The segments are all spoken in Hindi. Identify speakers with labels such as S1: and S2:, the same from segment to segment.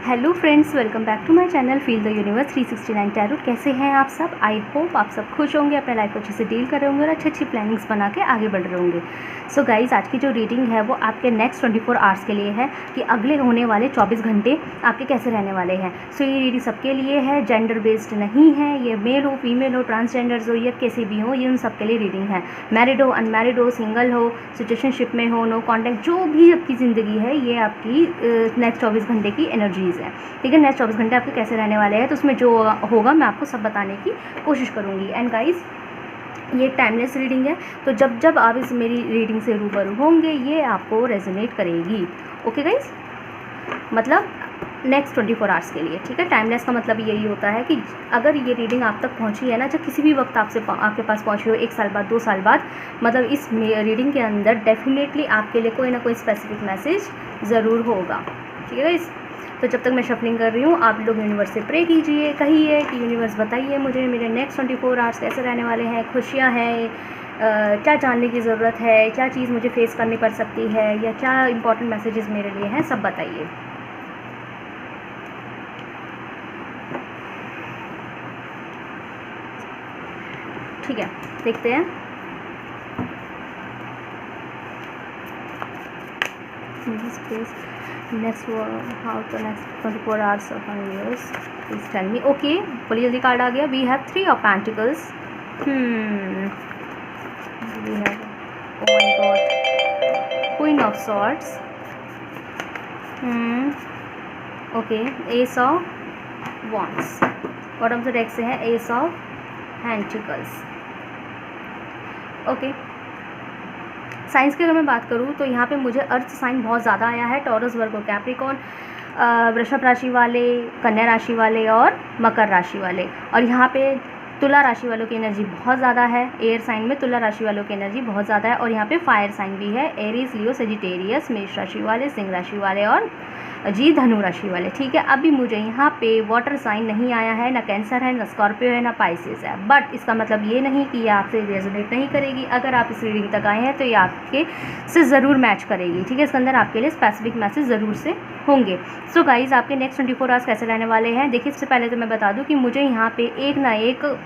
S1: Hello friends, welcome back to my channel feel the universe 369 tarot. कैसे हैं आप सब? आई होप आप सब खुश होंगे, अपने लाइफ को अच्छे से डील कर रहे होंगे और अच्छी अच्छी प्लानिंग्स बना के आगे बढ़ रहे होंगे। सो गाइज़, आज की जो रीडिंग है वो आपके नेक्स्ट 24 आवर्स के लिए है कि अगले होने वाले 24 घंटे आपके कैसे रहने वाले हैं। सो ये रीडिंग सबके लिए है, जेंडर बेस्ड नहीं है। ये मेल हो, फीमेल हो, ट्रांसजेंडर्स हो या कैसे भी हो, ये उन सबके लिए रीडिंग है। मैरिड हो, अनमैरिड हो, सिंगल हो, सिचुएशनशिप में हो, नो कॉन्टैक्ट, जो भी आपकी ज़िंदगी है, ये आपकी नेक्स्ट 24 घंटे की एनर्जीज़ है। ठीक है, नेक्स्ट 24 घंटे आपके कैसे रहने वाले हैं, तो उसमें जो होगा मैं आपको सब बताने की कोशिश करूँगी। एंड गाइस, ये टाइमलेस रीडिंग है, तो जब जब आप इस मेरी रीडिंग से रूबरू होंगे ये आपको रेजोनेट करेगी। ओके गाइस, मतलब नेक्स्ट 24 आवर्स के लिए। ठीक है, टाइमलेस का मतलब यही होता है कि अगर ये रीडिंग आप तक पहुंची है ना, जब किसी भी वक्त आपके पास पहुंची हो, 1 साल बाद, 2 साल बाद, मतलब इस रीडिंग के अंदर डेफिनेटली आपके लिए कोई ना कोई स्पेसिफिक मैसेज ज़रूर होगा। ठीक है गाइस, तो जब तक मैं शफलिंग कर रही हूँ आप लोग यूनिवर्स से प्रे कीजिए, कहिए कि यूनिवर्स बताइए मुझे मेरे नेक्स्ट 24 आवर्स कैसे रहने वाले हैं, खुशियाँ हैं, क्या जानने की ज़रूरत है, क्या चीज़ मुझे फेस करनी पड़ सकती है, या क्या इंपॉर्टेंट मैसेजेस मेरे लिए हैं, सब बताइए। ठीक है, देखते हैं। Next how the next 24 hours of universe please tell me. Okay, बड़ी जल्दी कार्ड आ गया। We have 3 of pentacles. We have, oh my god, queen of swords. Okay, ace of wands. Bottom से डेक से है ace of pentacles. Okay, science की अगर मैं बात करूँ तो यहाँ पे मुझे अर्थ साइन बहुत ज़्यादा आया है। टॉरस, वर्गो, कैप्रिकॉर्न, वृषभ राशि वाले, कन्या राशि वाले और मकर राशि वाले। और यहाँ पे तुला राशि वालों की एनर्जी बहुत ज़्यादा है। एयर साइन में तुला राशि वालों की एनर्जी बहुत ज़्यादा है। और यहाँ पे फायर साइन भी है, एरीज, लियो, सेजिटेरियस, मेष राशि वाले, सिंह राशि वाले और जी धनु राशि वाले। ठीक है, अभी मुझे यहाँ पे वाटर साइन नहीं आया है, ना कैंसर है, ना स्कॉर्पियो है, ना पाइसेस है। बट इसका मतलब ये नहीं कि ये आपसे रेजोनेट नहीं करेगी। अगर आप इस रीडिंग तक आए हैं तो ये आपके से ज़रूर मैच करेगी। ठीक है, इसके अंदर आपके लिए स्पेसिफिक मैसेज ज़रूर से होंगे। सो गाइज, आपके नेक्स्ट 24 आवर्स कैसे रहने वाले हैं, देखिए इससे पहले तो मैं बता दूँ कि मुझे यहाँ पे एक ना एक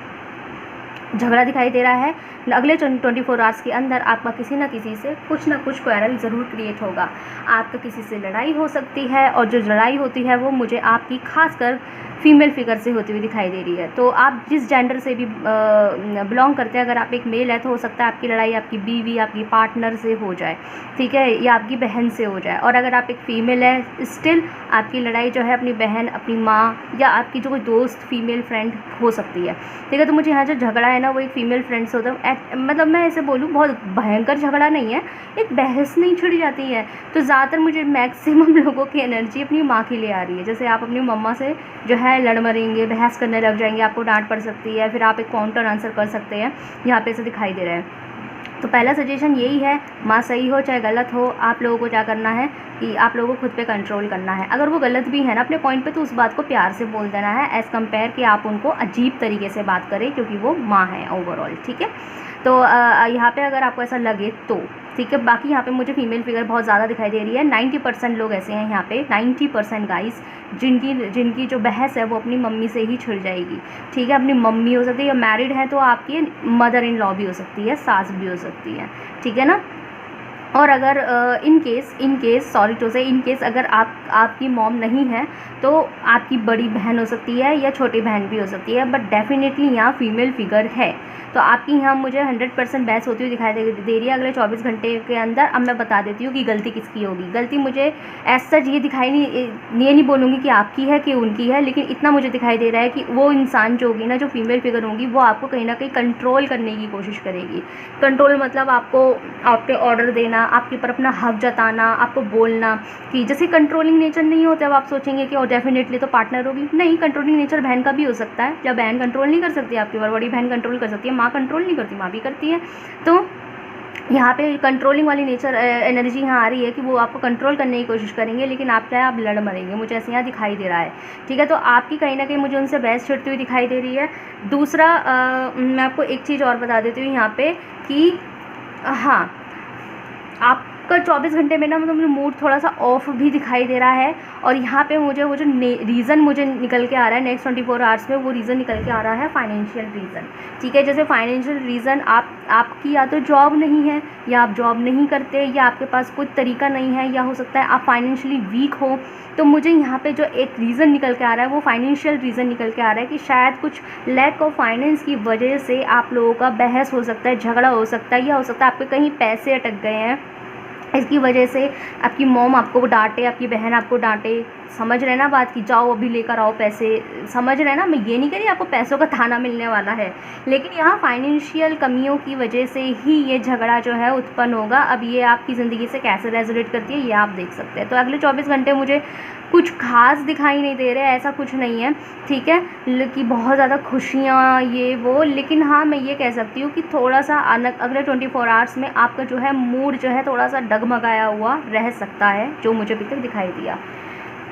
S1: झगड़ा दिखाई दे रहा है। अगले 24 आवर्स के अंदर आपका किसी न किसी से कुछ ना कुछ क्वेरल ज़रूर क्रिएट होगा। आपका किसी से लड़ाई हो सकती है, और जो लड़ाई होती है वो मुझे आपकी खासकर फीमेल फिगर से होती हुई दिखाई दे रही है। तो आप जिस जेंडर से भी बिलोंग करते हैं, अगर आप एक मेल है तो हो सकता है आपकी लड़ाई आपकी बीवी, आपकी पार्टनर से हो जाए। ठीक है, या आपकी बहन से हो जाए। और अगर आप एक फ़ीमेल है, स्टिल आपकी लड़ाई जो है अपनी बहन, अपनी माँ या आपकी जो कोई दोस्त फीमेल फ्रेंड हो सकती है। ठीक है, तो मुझे यहाँ जो झगड़ा है ना वो एक फ़ीमेल फ्रेंड से होता है। मतलब मैं ऐसे बोलूँ, बहुत भयंकर झगड़ा नहीं है, एक बहस नहीं छिड़ जाती है। तो ज़्यादातर मुझे मैक्सिमम लोगों की एनर्जी अपनी माँ की ले आ रही है। जैसे आप अपनी मम्मा से जो है लड़ मरेंगे, बहस करने लग जाएंगे, आपको डांट पड़ सकती है, फिर आप एक काउंटर आंसर कर सकते हैं। यहाँ पे ऐसे दिखाई दे रहा है। तो पहला सजेशन यही है, माँ सही हो चाहे गलत हो, आप लोगों को क्या करना है कि आप लोगों को खुद पे कंट्रोल करना है। अगर वो गलत भी है ना अपने पॉइंट पे, तो उस बात को प्यार से बोल देना है, एज़ कम्पेयर कि आप उनको अजीब तरीके से बात करें, क्योंकि वो माँ है ओवरऑल। ठीक है, तो यहाँ पे अगर आपको ऐसा लगे तो ठीक है। बाकी यहाँ पे मुझे फीमेल फिगर बहुत ज़्यादा दिखाई दे रही है। 90% लोग ऐसे हैं यहाँ पे, 90% गाइस, जिनकी जो बहस है वो अपनी मम्मी से ही छिड़ जाएगी। ठीक है, अपनी मम्मी हो सकती है, या मैरिड है तो आपकी मदर इन लॉ भी हो सकती है, सास भी हो सकती है। ठीक है ना। और अगर इन केस सॉरी टू से, इन केस अगर आपकी मॉम नहीं है तो आपकी बड़ी बहन हो सकती है या छोटी बहन भी हो सकती है। बट डेफिनेटली यहाँ फीमेल फिगर है, तो आपकी यहाँ मुझे 100% बहस होती हुई दिखाई दे रही है अगले 24 घंटे के अंदर। अब मैं बता देती हूँ कि गलती किसकी होगी। गलती मुझे एज सच ये दिखाई नहीं बोलूँगी कि आपकी है कि उनकी है, लेकिन इतना मुझे दिखाई दे रहा है कि वो इंसान जो होगी ना, जो फीमेल फिगर होगी, वो आपको कहीं ना कहीं कंट्रोल करने की कोशिश करेगी। कंट्रोल मतलब आपको आप पे ऑर्डर देना, आपके ऊपर अपना हक जताना, आपको बोलना कि जैसे कंट्रोलिंग नेचर नहीं होता। अब आप सोचेंगे कि डेफिनेटली तो पार्टनर होगी, नहीं, कंट्रोलिंग नेचर बहन का भी हो सकता है। जब बहन कंट्रोल नहीं कर सकती आपकी ऊपर, बड़ी बहन कंट्रोल कर सकती है, माँ कंट्रोल नहीं करती, माँ भी करती है। तो यहाँ पे कंट्रोलिंग वाली नेचर एनर्जी यहाँ आ रही है कि वो आपको कंट्रोल करने की कोशिश करेंगे, लेकिन आप क्या है, आप लड़ मरेंगे, मुझे ऐसे यहाँ दिखाई दे रहा है। ठीक है, तो आपकी कहीं ना कहीं मुझे उनसे बहस छिड़ती हुई दिखाई दे रही है। दूसरा मैं आपको एक चीज़ और बता देती हूँ यहाँ पे कि हाँ, आप कल 24 घंटे में ना मतलब मुझे मूड थोड़ा सा ऑफ भी दिखाई दे रहा है। और यहाँ पे मुझे वो जो रीज़न मुझे निकल के आ रहा है नेक्स्ट 24 आवर्स में, वो रीज़न निकल के आ रहा है फाइनेंशियल रीज़न। ठीक है, जैसे फाइनेंशियल रीज़न आपकी या तो जॉब नहीं है, या आप जॉब नहीं करते, या आपके पास कोई तरीका नहीं है, या हो सकता है आप फाइनेंशियली वीक हो। तो मुझे यहाँ पे जो एक रीज़न निकल के आ रहा है वो फाइनेंशियल रीज़न निकल के आ रहा है कि शायद कुछ लैक ऑफ फाइनेंस की वजह से आप लोगों का बहस हो सकता है, झगड़ा हो सकता है, या हो सकता है आपके कहीं पैसे अटक गए हैं, इसकी वजह से आपकी मॉम आपको डांटे, आपकी बहन आपको डांटे। समझ रहे ना बात, कि जाओ अभी लेकर आओ पैसे। समझ रहे ना, मैं ये नहीं कह रही आपको पैसों का थाना मिलने वाला है, लेकिन यहाँ फाइनेंशियल कमियों की वजह से ही ये झगड़ा जो है उत्पन्न होगा। अब ये आपकी ज़िंदगी से कैसे रेजोनेट करती है ये आप देख सकते हैं। तो अगले 24 घंटे मुझे कुछ खास दिखाई नहीं दे रहे, ऐसा कुछ नहीं है। ठीक है, कि बहुत ज़्यादा खुशियाँ ये वो, लेकिन हाँ मैं ये कह सकती हूँ कि थोड़ा सा अगले 24 आवर्स में आपका जो है मूड जो है थोड़ा सा डगमगाया हुआ रह सकता है, जो मुझे अभी तक दिखाई दिया।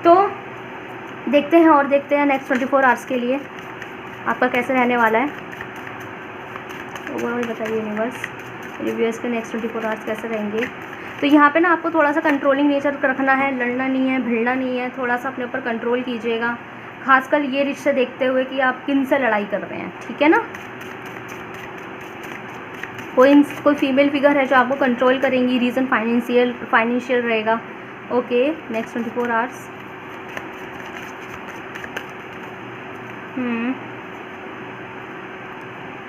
S1: तो देखते हैं और देखते हैं नेक्स्ट 24 आवर्स के लिए आपका कैसे रहने वाला है। ओवरऑल बताइए यूनिवर्स, रिव्यूअर्स के नेक्स्ट 24 आवर्स कैसे रहेंगे। तो यहाँ पे ना आपको थोड़ा सा कंट्रोलिंग नेचर रखना है, लड़ना नहीं है, भिड़ना नहीं है, थोड़ा सा अपने ऊपर कंट्रोल कीजिएगा, खासकर ये रिश्ते देखते हुए कि आप किन से लड़ाई कर रहे हैं। ठीक है ना, कोई फीमेल फिगर है जो आपको कंट्रोल करेंगी, रीज़न फाइनेंशियल रहेगा। Okay, next 24 hours.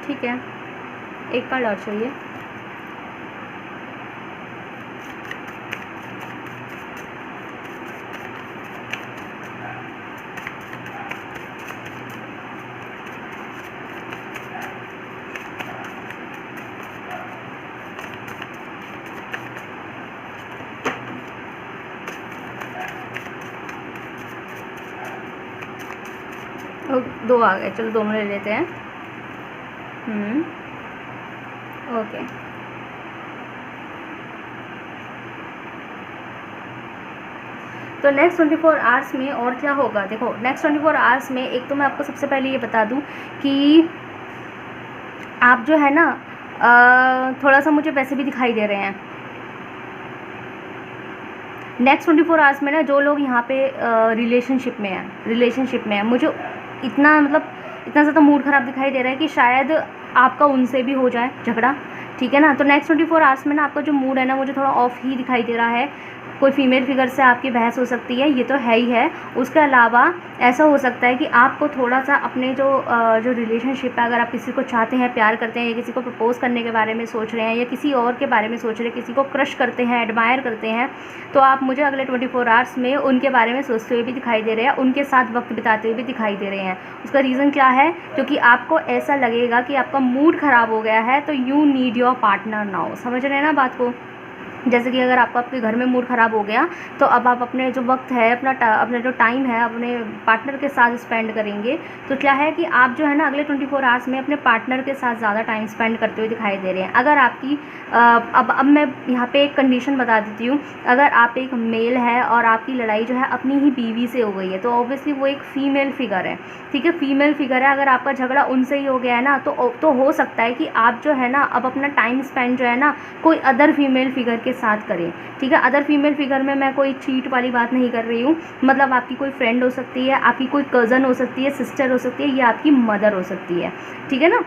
S1: ठीक है, एक कार्ड और चाहिए। दो आ गए, चलो दोनों ले लेते हैं। ओके, तो नेक्स्ट 24 आवर्स में और क्या होगा। देखो नेक्स्ट 24 आवर्स में एक तो मैं आपको सबसे पहले ये बता दूं कि आप जो है ना थोड़ा सा मुझे वैसे भी दिखाई दे रहे हैं नेक्स्ट 24 आवर्स में ना, जो लोग यहाँ पे रिलेशनशिप में है, मुझे इतना मतलब इतना ज़्यादा मूड ख़राब दिखाई दे रहा है कि शायद आपका उनसे भी हो जाए झगड़ा। ठीक है ना, तो नेक्स्ट 24 आवर्स में ना आपका जो मूड है ना मुझे थोड़ा ऑफ ही दिखाई दे रहा है। कोई फीमेल फिगर से आपकी बहस हो सकती है, ये तो है ही है। उसके अलावा ऐसा हो सकता है कि आपको थोड़ा सा अपने जो रिलेशनशिप है, अगर आप किसी को चाहते हैं, प्यार करते हैं, या किसी को प्रपोज करने के बारे में सोच रहे हैं, या किसी और के बारे में सोच रहे हैं, किसी को क्रश करते हैं, एडमायर करते हैं, तो आप मुझे अगले 24 आवर्स में उनके बारे में सोचते हुए भी दिखाई दे रहे हैं, उनके साथ वक्त बिताते हुए भी दिखाई दे रहे हैं। उसका रीज़न क्या है, क्योंकि आपको ऐसा लगेगा कि आपका मूड ख़राब हो गया है, तो you need your partner now. समझ रहे हैं ना बात को। जैसे कि अगर आपके घर में मूड ख़राब हो गया, तो अब आप अपने जो वक्त है, अपना जो टाइम है अपने पार्टनर के साथ स्पेंड करेंगे। तो क्या है कि आप जो है ना अगले 24 आवर्स में अपने पार्टनर के साथ ज़्यादा टाइम स्पेंड करते हुए दिखाई दे रहे हैं। अगर आपकी अब मैं यहाँ पे एक कंडीशन बता देती हूँ। अगर आप एक मेल है और आपकी लड़ाई जो है अपनी ही बीवी से हो गई है, तो ऑब्वियसली वो एक फ़ीमेल फिगर है। ठीक है, फीमेल फिगर है। अगर आपका झगड़ा उनसे ही हो गया है ना, तो हो सकता है कि आप जो है ना अब अपना टाइम स्पेंड जो है ना कोई अदर फीमेल फिगर के साथ करें। ठीक है, अदर फीमेल फिगर में मैं कोई चीट वाली बात नहीं कर रही हूँ। मतलब आपकी कोई फ्रेंड हो सकती है, आपकी कोई कज़न हो सकती है, सिस्टर हो सकती है, या आपकी मदर हो सकती है। ठीक है ना,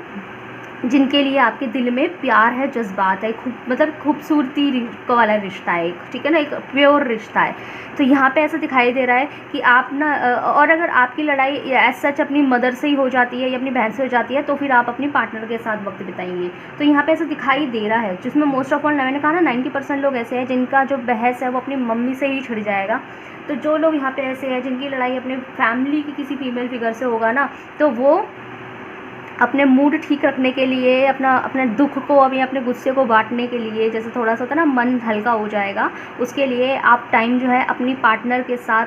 S1: जिनके लिए आपके दिल में प्यार है, जज्बात है, मतलब खूबसूरती वाला रिश्ता है एक। ठीक है ना, एक प्योर रिश्ता है। तो यहाँ पे ऐसा दिखाई दे रहा है कि आप ना और अगर आपकी लड़ाई एज सच अपनी मदर से ही हो जाती है या अपनी बहन से हो जाती है, तो फिर आप अपनी पार्टनर के साथ वक्त बिताएंगे। तो यहाँ पे ऐसा दिखाई दे रहा है, जिसमें मोस्ट ऑफ ऑल मैंने कहा ना 90% लोग ऐसे हैं जिनका जो बहस है वो अपनी मम्मी से ही छिड़ जाएगा। तो जो लोग यहाँ पे ऐसे हैं जिनकी लड़ाई अपने फैमिली की किसी फीमेल फिगर से होगा ना, तो वो अपने मूड ठीक रखने के लिए, अपने दुख को अभी अपने गुस्से को बांटने के लिए, जैसे थोड़ा सा होता है ना मन हल्का हो जाएगा, उसके लिए आप टाइम जो है अपने पार्टनर के साथ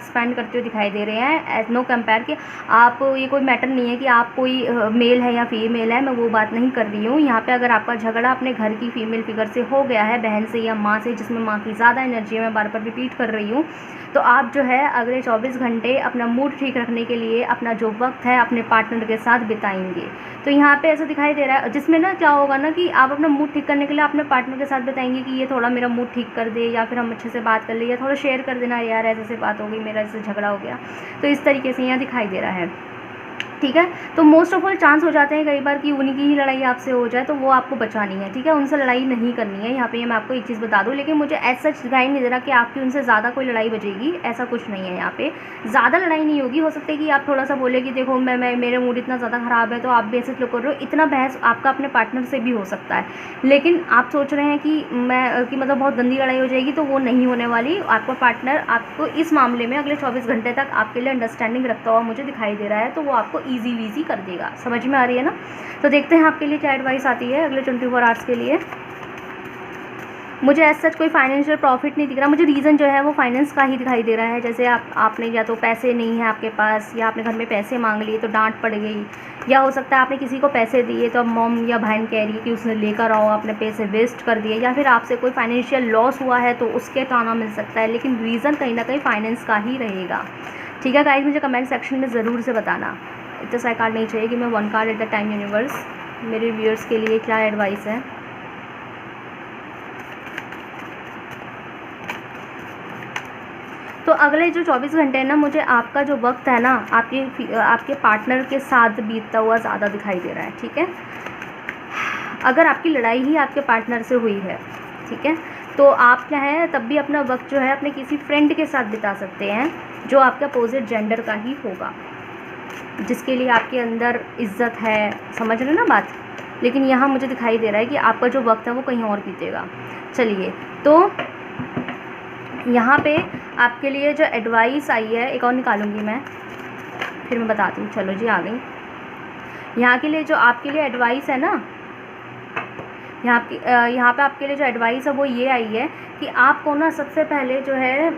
S1: स्पेंड करते हुए दिखाई दे रहे हैं। एज नो कंपेयर कि आप, ये कोई मैटर नहीं है कि आप कोई मेल है या फीमेल है, मैं वो बात नहीं कर रही हूँ। यहाँ पे अगर आपका झगड़ा अपने घर की फीमेल फिगर से हो गया है, बहन से या माँ से, जिसमें माँ की ज़्यादा एनर्जी है, मैं बार बार रिपीट कर रही हूँ, तो आप जो है अगले 24 घंटे अपना मूड ठीक रखने के लिए अपना जो वक्त है अपने पार्टनर के साथ बिताएंगे। तो यहाँ पे ऐसा दिखाई दे रहा है, जिसमें ना क्या होगा ना कि आप अपना मूड ठीक करने के लिए अपने पार्टनर के साथ बिताएंगे कि ये थोड़ा मेरा मूड ठीक कर दे, या फिर हम अच्छे से बात कर ले, या थोड़ा शेयर कर देना यार ऐसे ऐसे बात हो गई, मेरा ऐसे झगड़ा हो गया। तो इस तरीके से यहाँ दिखाई दे रहा है, ठीक है। तो मोस्ट ऑफ ऑल चांस हो जाते हैं कई बार कि उन्हीं की ही लड़ाई आपसे हो जाए, तो वो आपको बचानी है, ठीक है। उनसे लड़ाई नहीं करनी है यहाँ पे, मैं आपको एक चीज़ बता दूँ। लेकिन मुझे ऐसा दिखाई नहीं दे रहा कि आपकी उनसे ज़्यादा कोई लड़ाई बचेगी, ऐसा कुछ नहीं है यहाँ पे। ज़्यादा लड़ाई नहीं होगी, हो सकता है कि आप थोड़ा सा बोले कि देखो मैं मेरे मूड इतना ज़्यादा ख़राब है, तो आप भी ऐसे लोग कर रहे हो, इतना बहस आपका अपने पार्टनर से भी हो सकता है। लेकिन आप सोच रहे हैं कि मतलब बहुत गंदी लड़ाई हो जाएगी, तो वो नहीं होने वाली। आपका पार्टनर आपको इस मामले में अगले 24 घंटे तक आपके लिए अंडरस्टैंडिंग रखता हुआ मुझे दिखाई दे रहा है, तो वो आपको ईजी कर देगा। समझ में आ रही है ना। तो देखते हैं आपके लिए क्या एडवाइस आती है अगले 24 आवर्स के लिए। मुझे ऐसा सच कोई फाइनेंशियल प्रॉफिट नहीं दिख रहा, मुझे रीज़न जो है वो फाइनेंस का ही दिखाई दे रहा है। जैसे आपने या तो पैसे नहीं है आपके पास, या आपने घर में पैसे मांग लिए तो डांट पड़ गई, या हो सकता है आपने किसी को पैसे दिए तो अब मॉम या बहन कह रही है कि उसने लेकर आओ, आपने पैसे वेस्ट कर दिए, या फिर आपसे कोई फाइनेंशियल लॉस हुआ है तो उसके ताना मिल सकता है। लेकिन रीज़न कहीं ना कहीं फाइनेंस का ही रहेगा, ठीक है गाइस। मुझे कमेंट सेक्शन में ज़रूर से बताना। इतना सारे कार्ड नहीं चाहिए कि मैं 1 card at the time universe. मेरे व्यूअर्स के लिए क्या एडवाइस है। तो अगले जो 24 घंटे हैं ना, मुझे आपका जो वक्त है ना आपके पार्टनर के साथ बीतता हुआ ज़्यादा दिखाई दे रहा है, ठीक है। अगर आपकी लड़ाई ही आपके पार्टनर से हुई है, ठीक है, तो आप क्या है तब भी अपना वक्त जो है अपने किसी फ्रेंड के साथ बिता सकते हैं, जो आपके अपोजिट जेंडर का ही होगा, जिसके लिए आपके अंदर इज्जत है। समझ रहे ना बात। लेकिन यहाँ मुझे दिखाई दे रहा है कि आपका जो वक्त है वो कहीं और बीतेगा। चलिए, तो यहाँ पे आपके लिए जो एडवाइस आई है, एक और निकालूंगी मैं, फिर मैं बताती हूँ। चलो जी, आ गई। यहाँ के लिए जो आपके लिए एडवाइस है ना, यहाँ पे आपके लिए जो एडवाइस है वो ये आई है कि आपको ना सबसे पहले जो है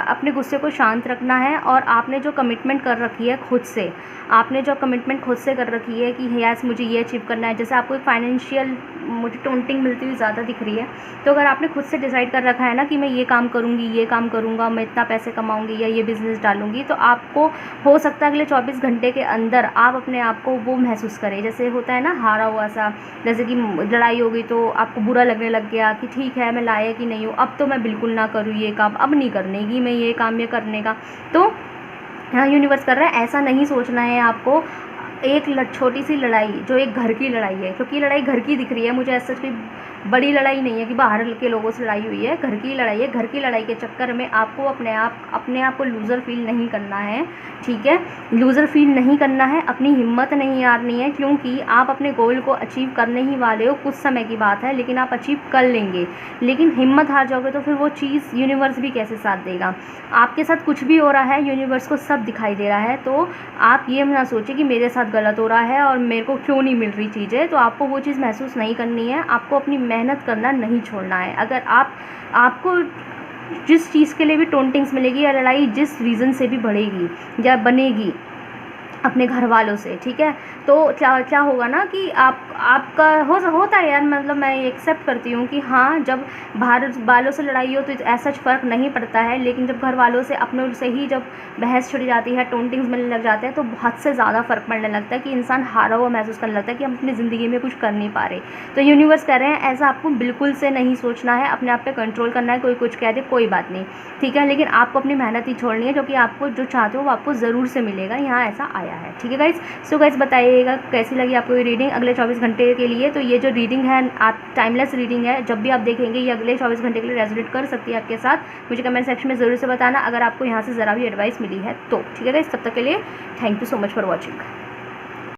S1: अपने गुस्से को शांत रखना है, और आपने जो कमिटमेंट कर रखी है खुद से, आपने जो कमिटमेंट खुद से कर रखी है कि यस मुझे ये अचीव करना है। जैसे आपको एक फाइनेंशियल मुझे टोंटिंग मिलती हुई ज़्यादा दिख रही है, तो अगर आपने खुद से डिसाइड कर रखा है ना कि मैं ये काम करूँगी, ये काम करूँगा, मैं इतना पैसे कमाऊँगी या ये बिज़नेस डालूँगी, तो आपको हो सकता है अगले 24 घंटे के अंदर आप अपने आप को वो महसूस करें। जैसे होता है ना हारा हुआ सा, जैसे कि लड़ाई हो गई तो आपको बुरा लगने लग गया कि ठीक है मैं लायक ही नहीं हूँ, अब तो मैं बिल्कुल ना करूँ ये काम, अब नहीं करने की मैं ये काम ये करने का। तो हाँ, यूनिवर्स कर रहा है ऐसा नहीं सोचना है आपको। एक छोटी सी लड़ाई जो एक घर की लड़ाई है, क्योंकि लड़ाई घर की दिख रही है मुझे, ऐसा कोई बड़ी लड़ाई नहीं है कि बाहर के लोगों से लड़ाई हुई है, घर की लड़ाई है। घर की लड़ाई के चक्कर में आपको अपने आप को लूज़र फील नहीं करना है, ठीक है। लूज़र फील नहीं करना है, अपनी हिम्मत नहीं हारनी है, क्योंकि आप अपने गोल को अचीव करने ही वाले हो। कुछ समय की बात है, लेकिन आप अचीव कर लेंगे। लेकिन हिम्मत हार जाओगे तो फिर वो चीज़ यूनिवर्स भी कैसे साथ देगा। आपके साथ कुछ भी हो रहा है, यूनिवर्स को सब दिखाई दे रहा है, तो आप ये ना सोचिए कि मेरे साथ गलत हो रहा है और मेरे को क्यों नहीं मिल रही चीज़ें। तो आपको वो चीज़ महसूस नहीं करनी है, आपको अपनी मेहनत करना नहीं छोड़ना है। अगर आपको जिस चीज़ के लिए भी टोंटिंग्स मिलेगी या लड़ाई जिस रीज़न से भी बढ़ेगी या बनेगी अपने घर वालों से, ठीक है, तो क्या होगा ना कि आपका होता है यार, मतलब मैं एक्सेप्ट करती हूँ कि हाँ जब बाहर वालों से लड़ाई हो तो ऐसा फ़र्क नहीं पड़ता है। लेकिन जब घर वालों से अपनों से ही जब बहस छिड़ जाती है, टोंटिंग्स मिलने लग जाते हैं, तो बहुत से ज़्यादा फ़र्क पड़ने लगता है कि इंसान हारा हुआ महसूस करने लगता है कि हम अपनी ज़िंदगी में कुछ कर नहीं पा रहे। तो यूनिवर्स कह रहे हैं ऐसा आपको बिल्कुल से नहीं सोचना है, अपने आप पे कंट्रोल करना है। कोई कुछ कह दे कोई बात नहीं, ठीक है, लेकिन आपको अपनी मेहनत ही छोड़नी है, क्योंकि आपको जो चाहते हो वो आपको ज़रूर से मिलेगा। यहाँ ऐसा आया है, ठीक है गाइस। सो गाइस बताइएगा कैसी लगी आपको ये रीडिंग अगले 24 घंटे के लिए। तो ये जो रीडिंग है आप टाइमलेस रीडिंग है, जब भी आप देखेंगे ये अगले 24 घंटे के लिए रेजोनेट कर सकती है आपके साथ। मुझे कमेंट सेक्शन में ज़रूर से बताना अगर आपको यहाँ से ज़रा भी एडवाइस मिली है तो, ठीक है गाइस। तब तक के लिए thank you so much for watching.